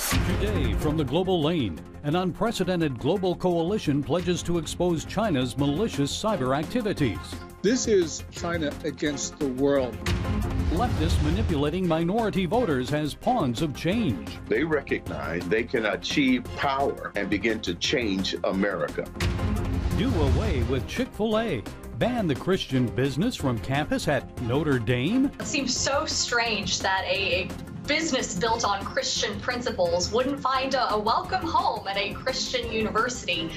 Today from the global lane, an unprecedented global coalition pledges to expose China's malicious cyber activities. This is China against the world. Leftists manipulating minority voters as pawns of change. They recognize they can achieve power and begin to change America. Do away with Chick-fil-A. Ban the Christian business from campus at Notre Dame. It seems so strange that a business built on Christian principles wouldn't find a welcome home at a Christian university.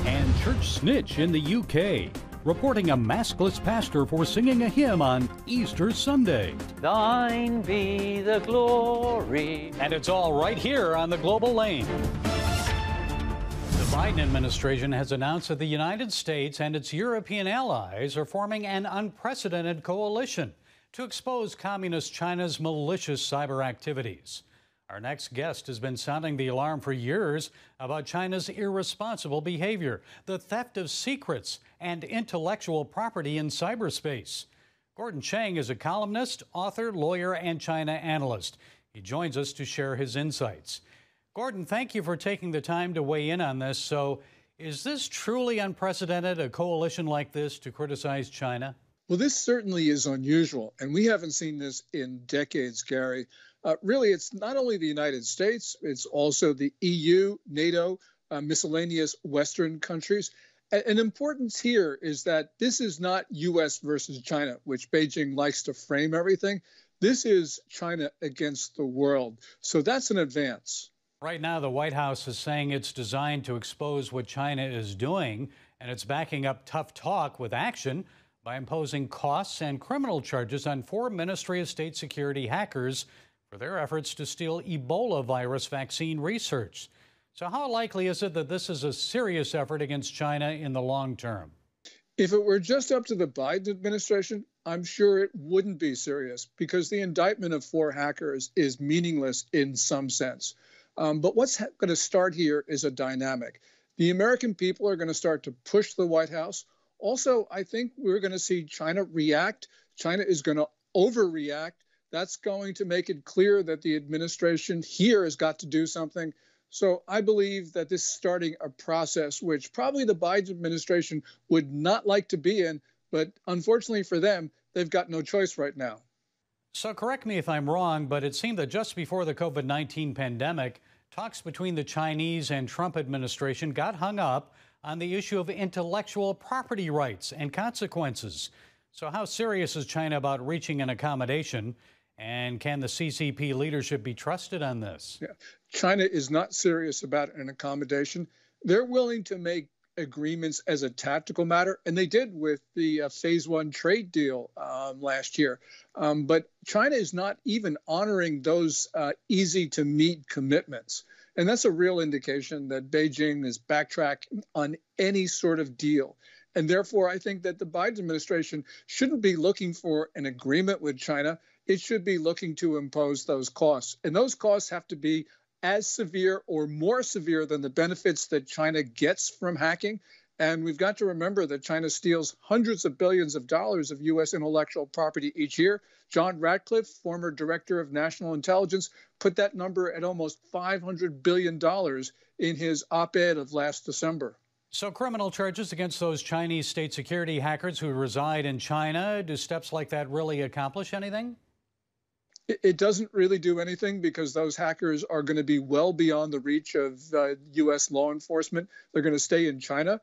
And church snitch in the UK, reporting a maskless pastor for singing a hymn on Easter Sunday. Thine be the glory. And it's all right here on the global lane. The Biden administration has announced that the United States and its European allies are forming an unprecedented coalition to expose communist China's malicious cyber activities. Our next guest has been sounding the alarm for years about China's irresponsible behavior, the theft of secrets, and intellectual property in cyberspace. Gordon Chang is a columnist, author, lawyer, and China analyst. He joins us to share his insights. Gordon, thank you for taking the time to weigh in on this. So, is this truly unprecedented, a coalition like this to criticize China? Well, this certainly is unusual, and we haven't seen this in decades, Gary. Really, it's not only the United States, it's also the EU, NATO, miscellaneous Western countries. And importance here is that this is not U.S. versus China, which Beijing likes to frame everything. This is China against the world. So that's an advance. Right now, the White House is saying it's designed to expose what China is doing, and it's backing up tough talk with action by imposing costs and criminal charges on 4 Ministry of State Security hackers for their efforts to steal Ebola virus vaccine research. So how likely is it that this is a serious effort against China in the long term? If it were just up to the Biden administration, I'm sure it wouldn't be serious because the indictment of 4 hackers is meaningless in some sense. But what's going to start here is a dynamic. The American people are going to start to push the White House. Also, I think we're going to see China react. China is going to overreact. That's going to make it clear that the administration here has got to do something. So I believe that this is starting a process which probably the Biden administration would not like to be in, but unfortunately for them, they've got no choice right now. So correct me if I'm wrong, but it seemed that just before the COVID-19 pandemic, talks between the Chinese and Trump administration got hung up on the issue of intellectual property rights and consequences. So how serious is China about reaching an accommodation? And can the CCP leadership be trusted on this? Yeah. China is not serious about an accommodation. They're willing to make agreements as a tactical matter, and they did with the Phase 1 trade deal last year. But China is not even honoring those easy-to-meet commitments. And that's a real indication that Beijing is backtracking on any sort of deal. And therefore, I think that the Biden administration shouldn't be looking for an agreement with China. It should be looking to impose those costs. And those costs have to be as severe or more severe than the benefits that China gets from hacking. And we've got to remember that China steals hundreds of billions of dollars of U.S. intellectual property each year. John Ratcliffe, former director of national intelligence, put that number at almost $500 billion in his op-ed of last December. So criminal charges against those Chinese state security hackers who reside in China, do steps like that really accomplish anything? It doesn't really do anything because those hackers are going to be well beyond the reach of U.S. law enforcement. They're going to stay in China.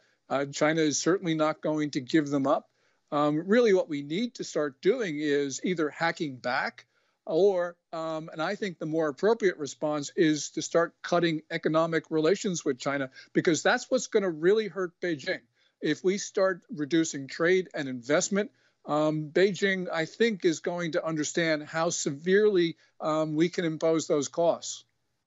China is certainly not going to give them up. Really, what we need to start doing is either hacking back or, and I think the more appropriate response is to start cutting economic relations with China, because that's what's going to really hurt Beijing. If we start reducing trade and investment, Beijing, I think, is going to understand how severely we can impose those costs.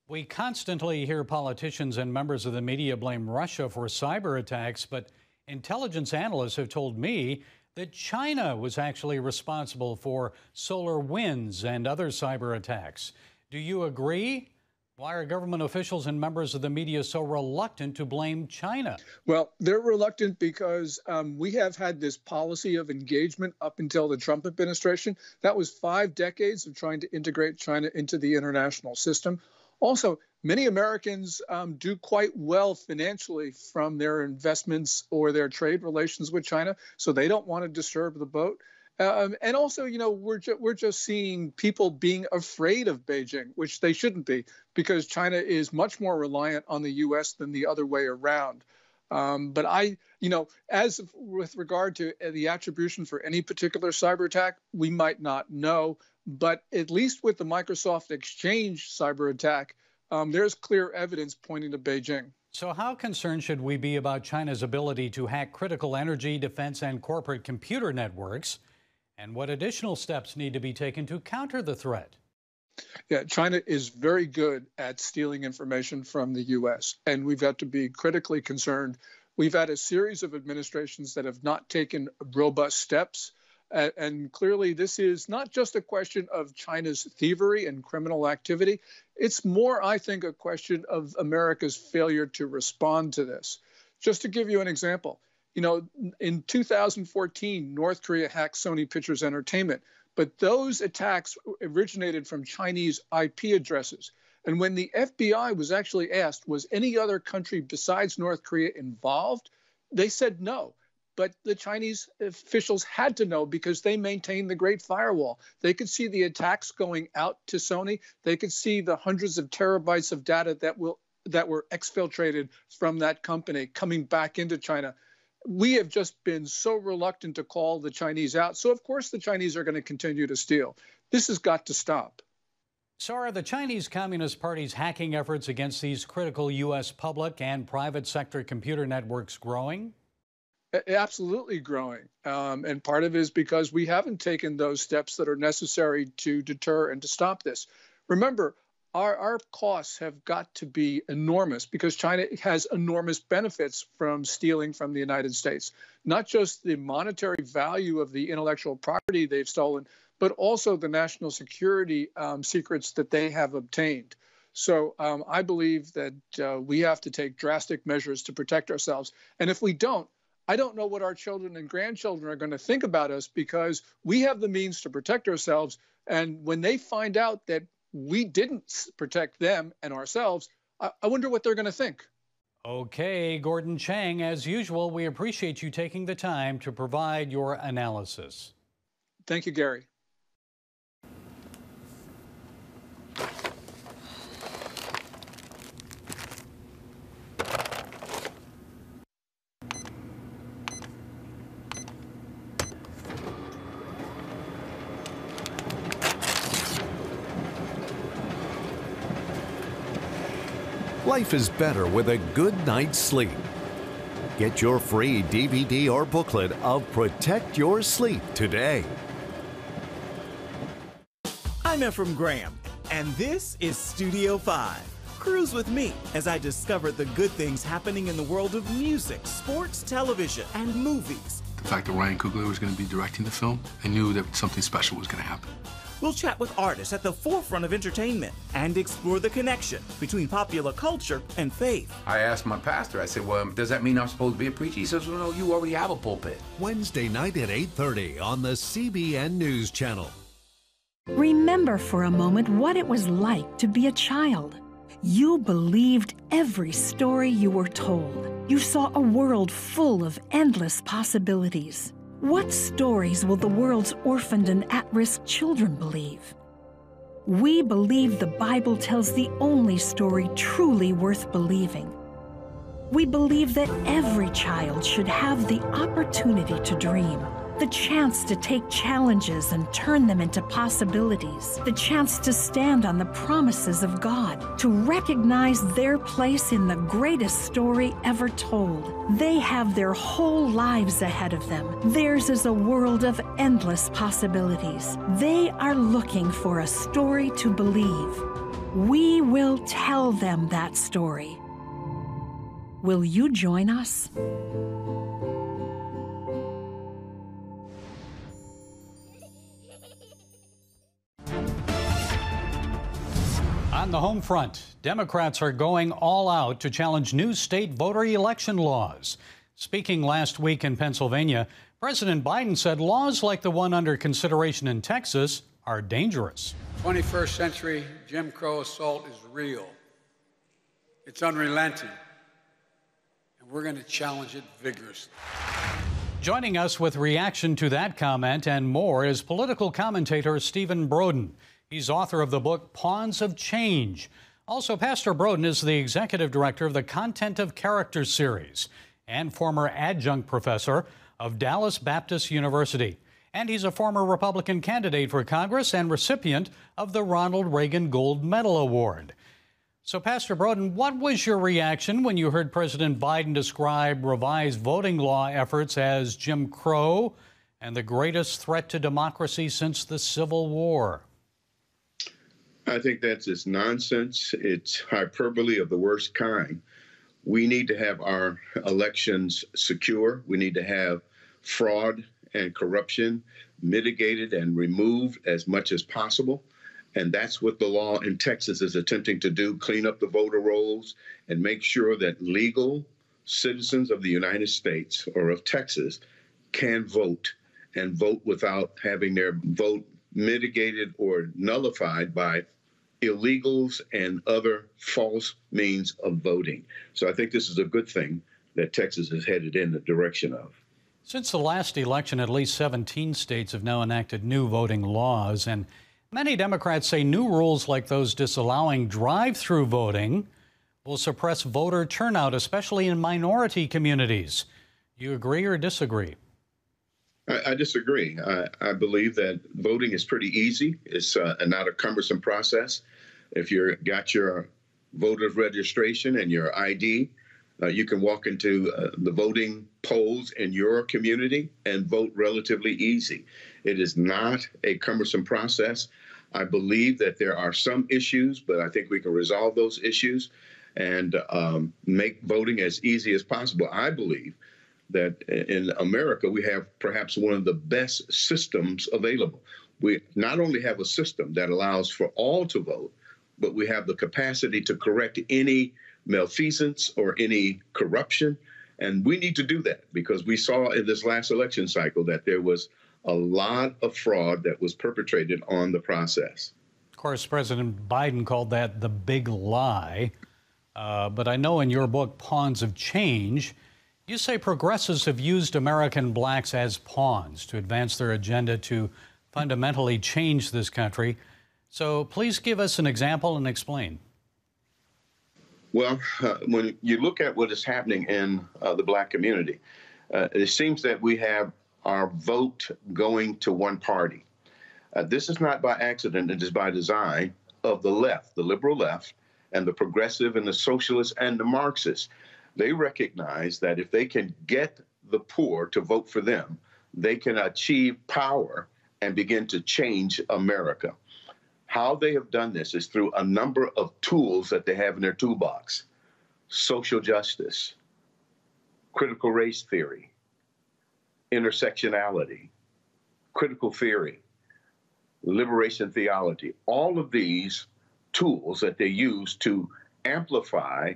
We constantly hear politicians and members of the media blame Russia for cyber attacks, but intelligence analysts have told me that China was actually responsible for SolarWinds and other cyber attacks. Do you agree? Why are government officials and members of the media so reluctant to blame China? Well, they're reluctant because we have had this policy of engagement up until the Trump administration. That was 5 decades of trying to integrate China into the international system. Also, many Americans do quite well financially from their investments or their trade relations with China, so they don't want to disturb the boat. And also, we're just seeing people being afraid of Beijing, which they shouldn't be, because China is much more reliant on the U.S. than the other way around. But as with regard to the attribution for any particular cyber attack, we might not know. But at least with the Microsoft Exchange cyber attack, there's clear evidence pointing to Beijing. So how concerned should we be about China's ability to hack critical energy, defense, and corporate computer networks? And what additional steps need to be taken to counter the threat? Yeah, China is very good at stealing information from the U.S., and we've got to be critically concerned. We've had a series of administrations that have not taken robust steps. And clearly, this is not just a question of China's thievery and criminal activity. It's more, I think, a question of America's failure to respond to this. Just to give you an example, in 2014, North Korea hacked Sony Pictures Entertainment, but those attacks originated from Chinese IP addresses. And when the FBI was actually asked, was any other country besides North Korea involved? They said no. But the Chinese officials had to know because they maintained the Great Firewall. They could see the attacks going out to Sony. They could see the hundreds of terabytes of data that were exfiltrated from that company coming back into China. We have just been so reluctant to call the Chinese out. So, of course, the Chinese are going to continue to steal. This has got to stop. So are the Chinese Communist Party's hacking efforts against these critical U.S. public and private sector computer networks growing? Absolutely growing. And part of it is because we haven't taken those steps that are necessary to deter and to stop this. Remember, our costs have got to be enormous because China has enormous benefits from stealing from the United States, not just the monetary value of the intellectual property they've stolen, but also the national security secrets that they have obtained. So I believe that we have to take drastic measures to protect ourselves. And if we don't, I don't know what our children and grandchildren are going to think about us because we have the means to protect ourselves. And when they find out that we didn't protect them and ourselves, I wonder what they're going to think. Okay, Gordon Chang, as usual, we appreciate you taking the time to provide your analysis. Thank you, Gary. Life is better with a good night's sleep. Get your free DVD or booklet of Protect Your Sleep today. I'm Ephraim Graham, and this is Studio 5. Cruise with me as I discover the good things happening in the world of music, sports, television, and movies. The fact that Ryan Coogler was going to be directing the film, I knew that something special was going to happen. We'll chat with artists at the forefront of entertainment and explore the connection between popular culture and faith. I asked my pastor, I said, well, does that mean I'm supposed to be a preacher? He says, well, no, you already have a pulpit. Wednesday night at 8:30 on the CBN News Channel. Remember for a moment what it was like to be a child. You believed every story you were told. You saw a world full of endless possibilities. What stories will the world's orphaned and at-risk children believe? We believe the Bible tells the only story truly worth believing. We believe that every child should have the opportunity to dream, the chance to take challenges and turn them into possibilities, the chance to stand on the promises of God, to recognize their place in the greatest story ever told. They have their whole lives ahead of them. Theirs is a world of endless possibilities. They are looking for a story to believe. We will tell them that story. Will you join us? On the home front, Democrats are going all out to challenge new state voter election laws. Speaking last week in Pennsylvania, President Biden said laws like the one under consideration in Texas are dangerous. 21st century Jim Crow assault is real. It's unrelenting. And we're going to challenge it vigorously. Joining us with reaction to that comment and more is political commentator Stephen Broden. He's author of the book Pawns of Change. Also, Pastor Broden is the executive director of the Content of Character series and former adjunct professor of Dallas Baptist University. And he's a former Republican candidate for Congress and recipient of the Ronald Reagan Gold Medal Award. So, Pastor Broden, what was your reaction when you heard President Biden describe revised voting law efforts as Jim Crow and the greatest threat to democracy since the Civil War? I think that's just nonsense. It's hyperbole of the worst kind. We need to have our elections secure. We need to have fraud and corruption mitigated and removed as much as possible. And that's what the law in Texas is attempting to do, clean up the voter rolls and make sure that legal citizens of the United States or of Texas can vote and vote without having their vote mitigated or nullified by illegals and other false means of voting. So I think this is a good thing that Texas is headed in the direction of. Since the last election, at least 17 states have now enacted new voting laws, and many Democrats say new rules like those disallowing drive-through voting will suppress voter turnout, especially in minority communities. You agree or disagree? I disagree. I believe that voting is pretty easy. It's not a cumbersome process. If you've got your voter registration and your ID, you can walk into the voting polls in your community and vote relatively easy. It is not a cumbersome process. I believe that there are some issues, but I think we can resolve those issues and make voting as easy as possible. I believe that in America, we have perhaps one of the best systems available. We not only have a system that allows for all to vote, but we have the capacity to correct any malfeasance or any corruption. And we need to do that because we saw in this last election cycle that there was a lot of fraud that was perpetrated on the process. Of course, President Biden called that the big lie. But I know in your book, Pawns of Change, you say progressives have used American blacks as pawns to advance their agenda to fundamentally change this country. So please give us an example and explain. Well, when you look at what is happening in the black community, it seems that we have our vote going to one party. This is not by accident, it is by design of the left, the liberal left, and the progressive and the socialists and the Marxists. They recognize that if they can get the poor to vote for them, they can achieve power and begin to change America. How they have done this is through a number of tools that they have in their toolbox. Social justice, critical race theory, intersectionality, critical theory, liberation theology. All of these tools that they use to amplify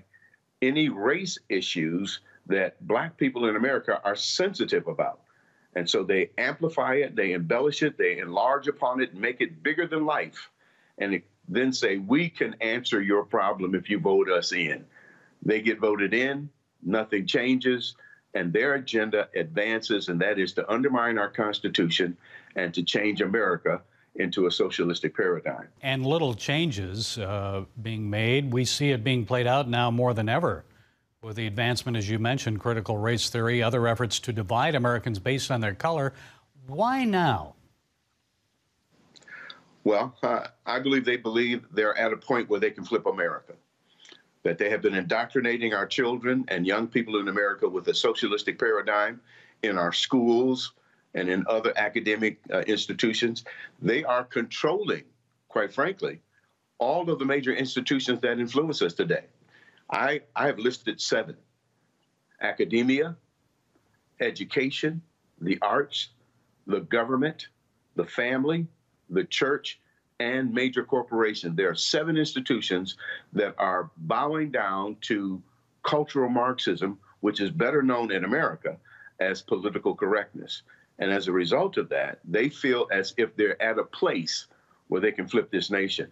any race issues that black people in America are sensitive about. And so they amplify it, they embellish it, they enlarge upon it, make it bigger than life. And then say, we can answer your problem if you vote us in. They get voted in, nothing changes, and their agenda advances, and that is to undermine our Constitution and to change America into a socialistic paradigm. And little changes being made. We see it being played out now more than ever with the advancement, as you mentioned, critical race theory, other efforts to divide Americans based on their color. Why now? Well, I believe they're at a point where they can flip America, that they have been indoctrinating our children and young people in America with a socialistic paradigm in our schools and in other academic institutions. They are controlling, quite frankly, all of the major institutions that influence us today. I have listed 7: academia, education, the arts, the government, the family, the church, and major corporations. There are 7 institutions that are bowing down to cultural Marxism, which is better known in America as political correctness. And as a result of that, they feel as if they're at a place where they can flip this nation.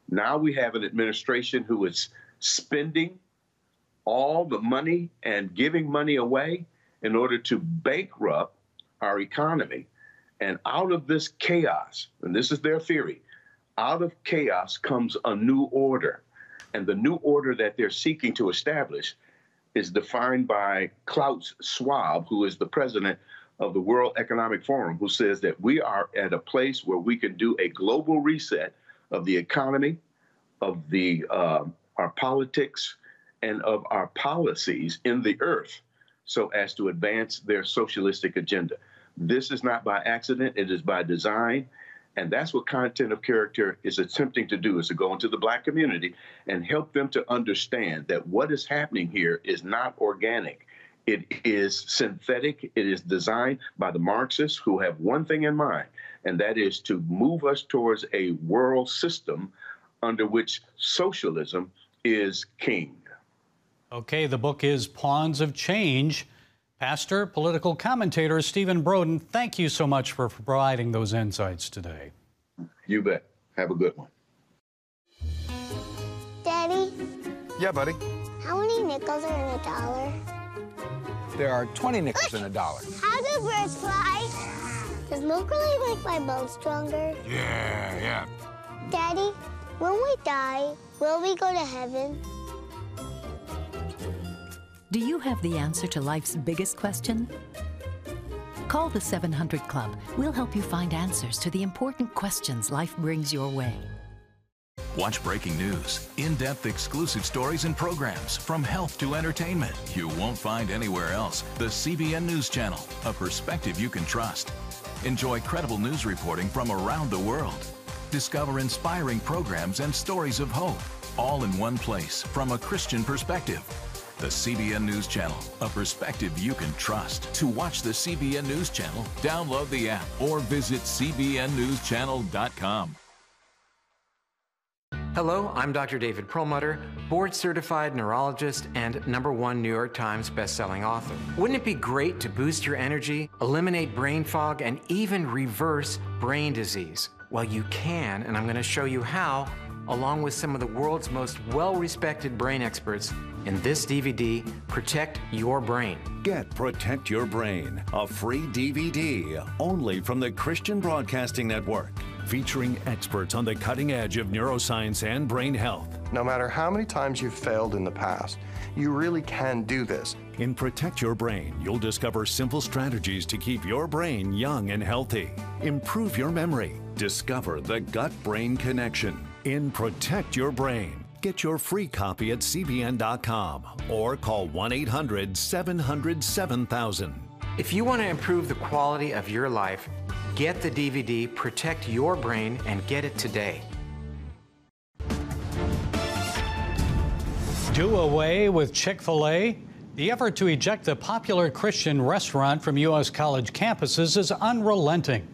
Now we have an administration who is spending all the money and giving money away in order to bankrupt our economy. And out of this chaos, and this is their theory, out of chaos comes a new order. And the new order that they're seeking to establish is defined by Klaus Schwab, who is the president of the World Economic Forum, who says that we are at a place where we can do a global reset of the economy, of the our politics, and of our policies in the earth, so as to advance their socialistic agenda. This is not by accident, it is by design. And that's what Content of Character is attempting to do, is to go into the Black community and help them to understand that what is happening here is not organic. It is synthetic. It is designed by the Marxists, who have one thing in mind, and that is to move us towards a world system under which socialism is king. Okay, the book is Pawns of Change. Pastor, political commentator Stephen Broden, thank you so much for providing those insights today. You bet. Have a good one. Daddy? Yeah, buddy? How many nickels are in a dollar? There are 20 nickels in a dollar. How do birds fly? Does milk really make my bones stronger? Yeah. Daddy, when we die, will we go to heaven? Do you have the answer to life's biggest question? Call the 700 Club. We'll help you find answers to the important questions life brings your way. Watch breaking news, in-depth exclusive stories and programs from health to entertainment you won't find anywhere else. The CBN News Channel, a perspective you can trust. Enjoy credible news reporting from around the world. Discover inspiring programs and stories of hope, all in one place from a Christian perspective. The CBN News Channel, a perspective you can trust. To watch the CBN News Channel, download the app or visit cbnnewschannel.com. Hello, I'm Dr. David Perlmutter, board-certified neurologist and #1 New York Times best-selling author. Wouldn't it be great to boost your energy, eliminate brain fog, and even reverse brain disease? Well, you can, and I'm going to show you how, along with some of the world's most well-respected brain experts in this DVD, Protect Your Brain. Get Protect Your Brain, a free DVD only from the Christian Broadcasting Network, featuring experts on the cutting edge of neuroscience and brain health. No matter how many times you've failed in the past, you really can do this. In Protect Your Brain, you'll discover simple strategies to keep your brain young and healthy. Improve your memory. Discover the gut-brain connection. In Protect Your Brain, get your free copy at cbn.com or call 1-800-700-7000. If you want to improve the quality of your life, get the DVD Protect Your Brain and get it today. Do away with Chick-fil-A? The effort to eject the popular Christian restaurant from U.S. college campuses is unrelenting.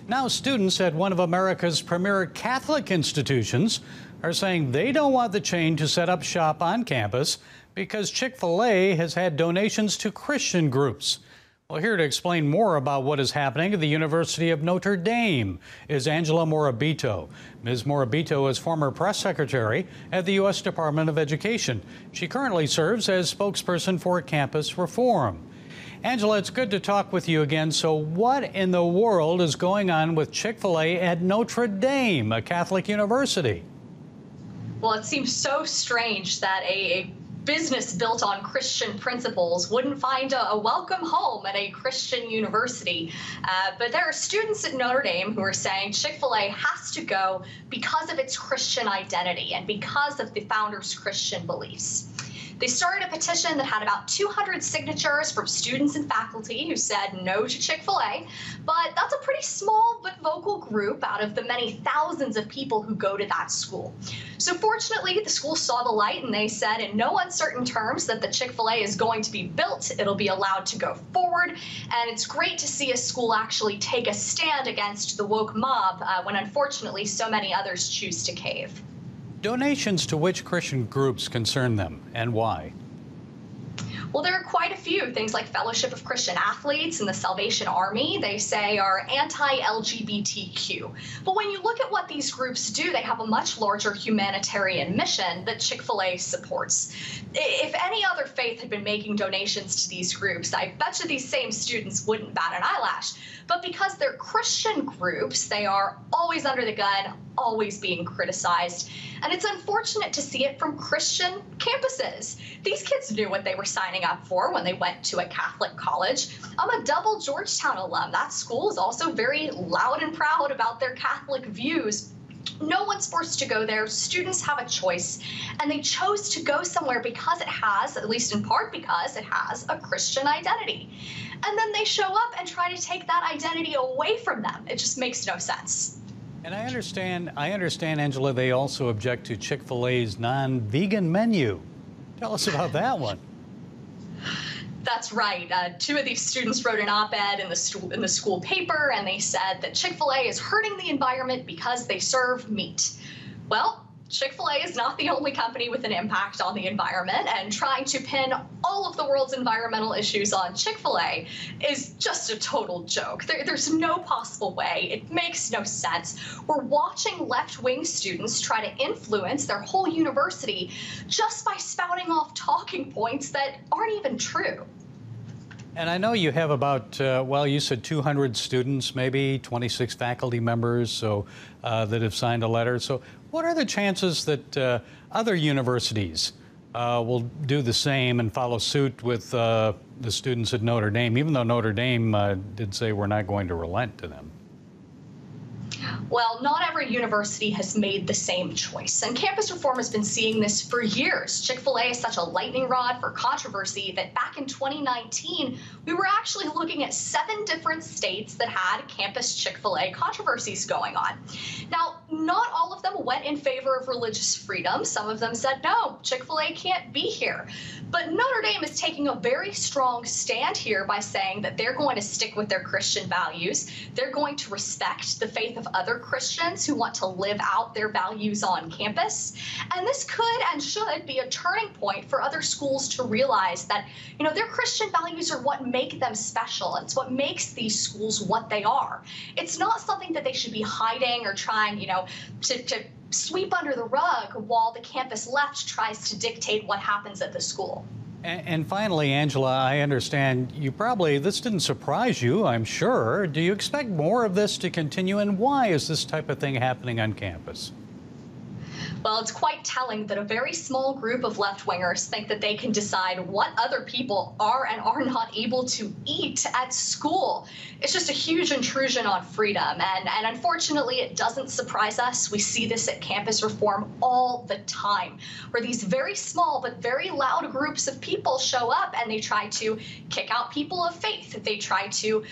Now students at one of America's premier Catholic institutions are saying they don't want the chain to set up shop on campus because Chick-fil-A has had donations to Christian groups. Well, here to explain more about what is happening at the University of Notre Dame is Angela Morabito. Ms. Morabito is former press secretary at the U.S. Department of Education. She currently serves as spokesperson for campus reform. Angela, it's good to talk with you again. So what in the world is going on with Chick-fil-A at Notre Dame, a Catholic university? Well, it seems so strange that a business built on Christian principles wouldn't find a welcome home at a Christian university. But there are students at Notre Dame who are saying Chick-fil-A has to go because of its Christian identity and because of the founders' Christian beliefs. They started a petition that had about 200 signatures from students and faculty who said no to Chick-fil-A, but that's a pretty small but vocal group out of the many thousands of people who go to that school. So fortunately, the school saw the light and they said in no uncertain terms that the Chick-fil-A is going to be built, it'll be allowed to go forward, and it's great to see a school actually take a stand against the woke mob when unfortunately so many others choose to cave. Donations to which Christian groups concern them and why? Well, there are quite a few things like Fellowship of Christian Athletes and the Salvation Army, they say are anti-LGBTQ. But when you look at what these groups do, they have a much larger humanitarian mission that Chick-fil-A supports. If any other faith had been making donations to these groups, I bet you these same students wouldn't bat an eyelash. But because they're Christian groups, they are always under the gun, always being criticized. And it's unfortunate to see it from Christian campuses. These kids knew what they were signing up for when they went to a Catholic college. I'm a double Georgetown alum. That school is also very loud and proud about their Catholic views. No one's forced to go there. Students have a choice, and they chose to go somewhere because it has, at least in part because it has, a Christian identity. And then they show up and try to take that identity away from them. It just makes no sense. And I understand, Angela, they also object to Chick-fil-A's non-vegan menu. Tell us about that one. That's right. Two of these students wrote an op-ed in the school paper, and they said that Chick-fil-A is hurting the environment because they serve meat. Well, Chick-fil-A is not the only company with an impact on the environment, and trying to pin all of the world's environmental issues on Chick-fil-A is just a total joke. There's no possible way. It makes no sense. We're watching left-wing students try to influence their whole university just by spouting off talking points that aren't even true. And I know you have about, well, you said 200 students, maybe 26 faculty members so that have signed a letter. So what are the chances that other universities will do the same and follow suit with the students at Notre Dame, even though Notre Dame did say we're not going to relent to them? Well, not every university has made the same choice, and campus reform has been seeing this for years. Chick-fil-A is such a lightning rod for controversy that back in 2019, we were actually looking at 7 different states that had campus Chick-fil-A controversies going on. Now, not all of them went in favor of religious freedom. Some of them said, no, Chick-fil-A can't be here. But Notre Dame is taking a very strong stand here by saying that they're going to stick with their Christian values. They're going to respect the faith of other Christians who want to live out their values on campus. And this could and should be a turning point for other schools to realize that, you know, their Christian values are what make them special. It's what makes these schools what they are. It's not something that they should be hiding or trying, you know, to sweep under the rug while the campus left tries to dictate what happens at the school. And finally, Angela, I understand you probably, this didn't surprise you, I'm sure. Do you expect more of this to continue, and why is this type of thing happening on campus? Well, it's quite telling that a very small group of left-wingers think that they can decide what other people are and are not able to eat at school. It's just a huge intrusion on freedom, and unfortunately, it doesn't surprise us. We see this at campus reform all the time, where these very small but very loud groups of people show up and they try to kick out people of faith. They try to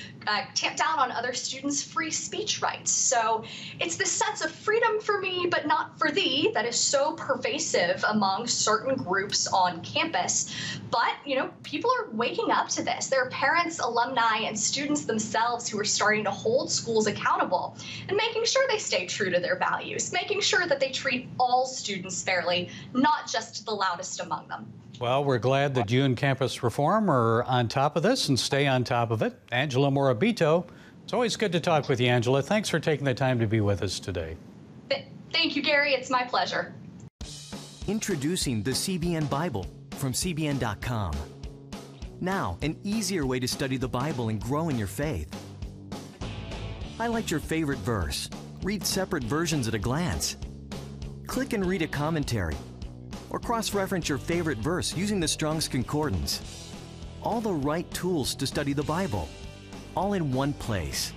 tamp down on other students' free speech rights. So it's this sense of freedom for me, but not for thee, that is so pervasive among certain groups on campus. But, you know, people are waking up to this. There are parents, alumni, and students themselves who are starting to hold schools accountable and making sure they stay true to their values, making sure that they treat all students fairly, not just the loudest among them. Well, we're glad that you and Campus Reform are on top of this and stay on top of it. Angela Morabito, it's always good to talk with you, Angela. Thanks for taking the time to be with us today. Thank you, Gary. It's my pleasure. Introducing the CBN Bible from CBN.com. Now, an easier way to study the Bible and grow in your faith. Highlight your favorite verse. Read separate versions at a glance. Click and read a commentary. Or cross-reference your favorite verse using the Strong's Concordance. All the right tools to study the Bible, all in one place.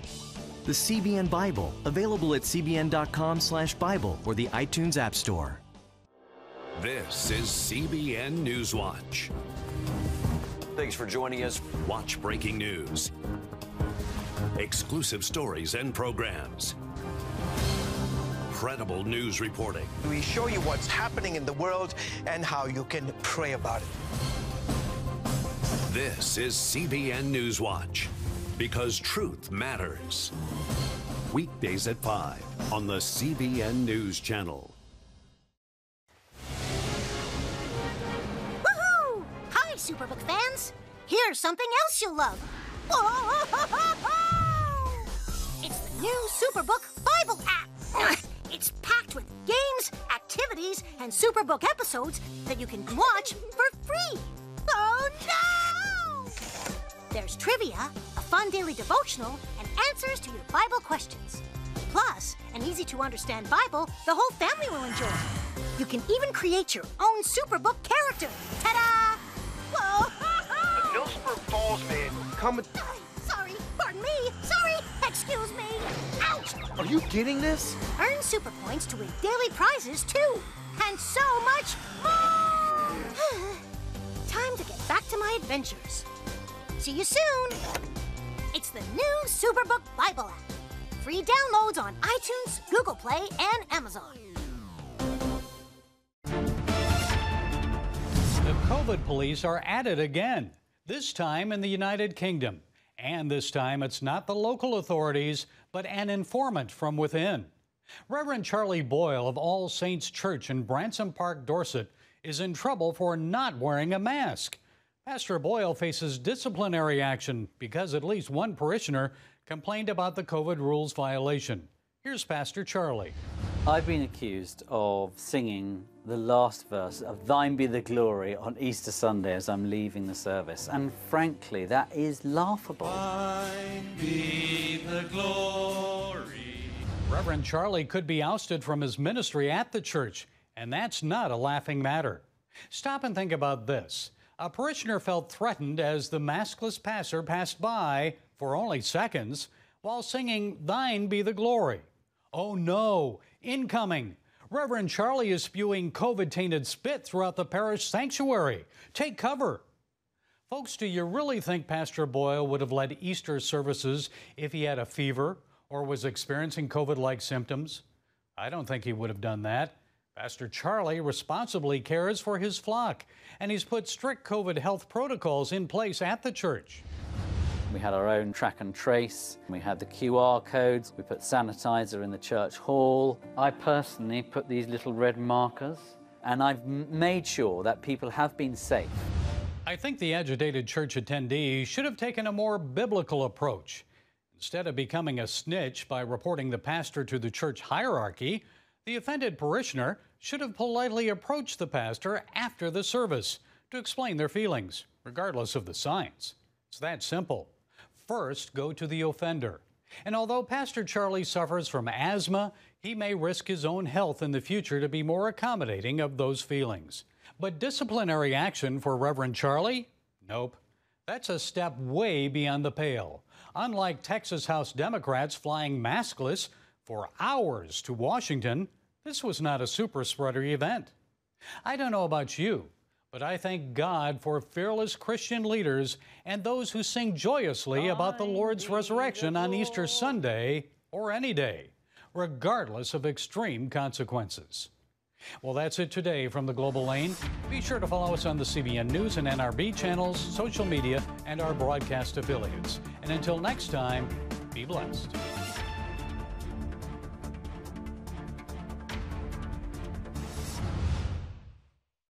The CBN Bible, available at cbn.com/Bible or the iTunes App Store. This is CBN Newswatch. Thanks for joining us. Watch breaking news, exclusive stories and programs, credible news reporting. We show you what's happening in the world and how you can pray about it. This is CBN Newswatch, because truth matters. Weekdays at 5 on the CBN News Channel. Woohoo! Hi, Hi, Superbook fans. Here's something else you'll love. Whoa! It's the new Superbook Bible app. It's packed with games, activities, and Superbook episodes that you can watch for free. Oh, no! There's trivia, a fun daily devotional, and answers to your Bible questions. Plus, an easy-to-understand Bible the whole family will enjoy. You can even create your own Superbook character. Ta-da! Whoa! No Super Falls, man. Come with... Sorry, pardon me. Sorry, excuse me. Ouch! Are you getting this? Earn super points to win daily prizes, too. And so much more! Time to get back to my adventures. See you soon. It's the new Superbook Bible app. Free downloads on iTunes, Google Play, and Amazon. The COVID police are at it again, this time in the United Kingdom. And this time it's not the local authorities, but an informant from within. Reverend Charlie Boyle of All Saints Church in Branson Park, Dorset, is in trouble for not wearing a mask. Pastor Boyle faces disciplinary action because at least one parishioner complained about the COVID rules violation. Here's Pastor Charlie. I've been accused of singing the last verse of Thine Be the Glory on Easter Sunday as I'm leaving the service. And frankly, that is laughable. Thine be the glory. Reverend Charlie could be ousted from his ministry at the church, and that's not a laughing matter. Stop and think about this. A parishioner felt threatened as the maskless pastor passed by for only seconds while singing Thine Be the Glory. Oh no, incoming! Reverend Charlie is spewing COVID-tainted spit throughout the parish sanctuary. Take cover. Folks, do you really think Pastor Boyle would have led Easter services if he had a fever or was experiencing COVID-like symptoms? I don't think he would have done that. Pastor Charlie responsibly cares for his flock, and he's put strict COVID health protocols in place at the church. We had our own track and trace. We had the QR codes. We put sanitizer in the church hall. I personally put these little red markers, and I've made sure that people have been safe. I think the agitated church attendee should have taken a more biblical approach. Instead of becoming a snitch by reporting the pastor to the church hierarchy, the offended parishioner should have politely approached the pastor after the service to explain their feelings, regardless of the signs. It's that simple. First, go to the offender. And although Pastor Charlie suffers from asthma, he may risk his own health in the future to be more accommodating of those feelings. But disciplinary action for Reverend Charlie? Nope. That's a step way beyond the pale. Unlike Texas House Democrats flying maskless for hours to Washington, this was not a super spreader event. I don't know about you, but I thank God for fearless Christian leaders and those who sing joyously about the Lord's resurrection on Easter Sunday or any day, regardless of extreme consequences. Well, that's it today from the Global Lane. Be sure to follow us on the CBN News and NRB channels, social media, and our broadcast affiliates. And until next time, be blessed.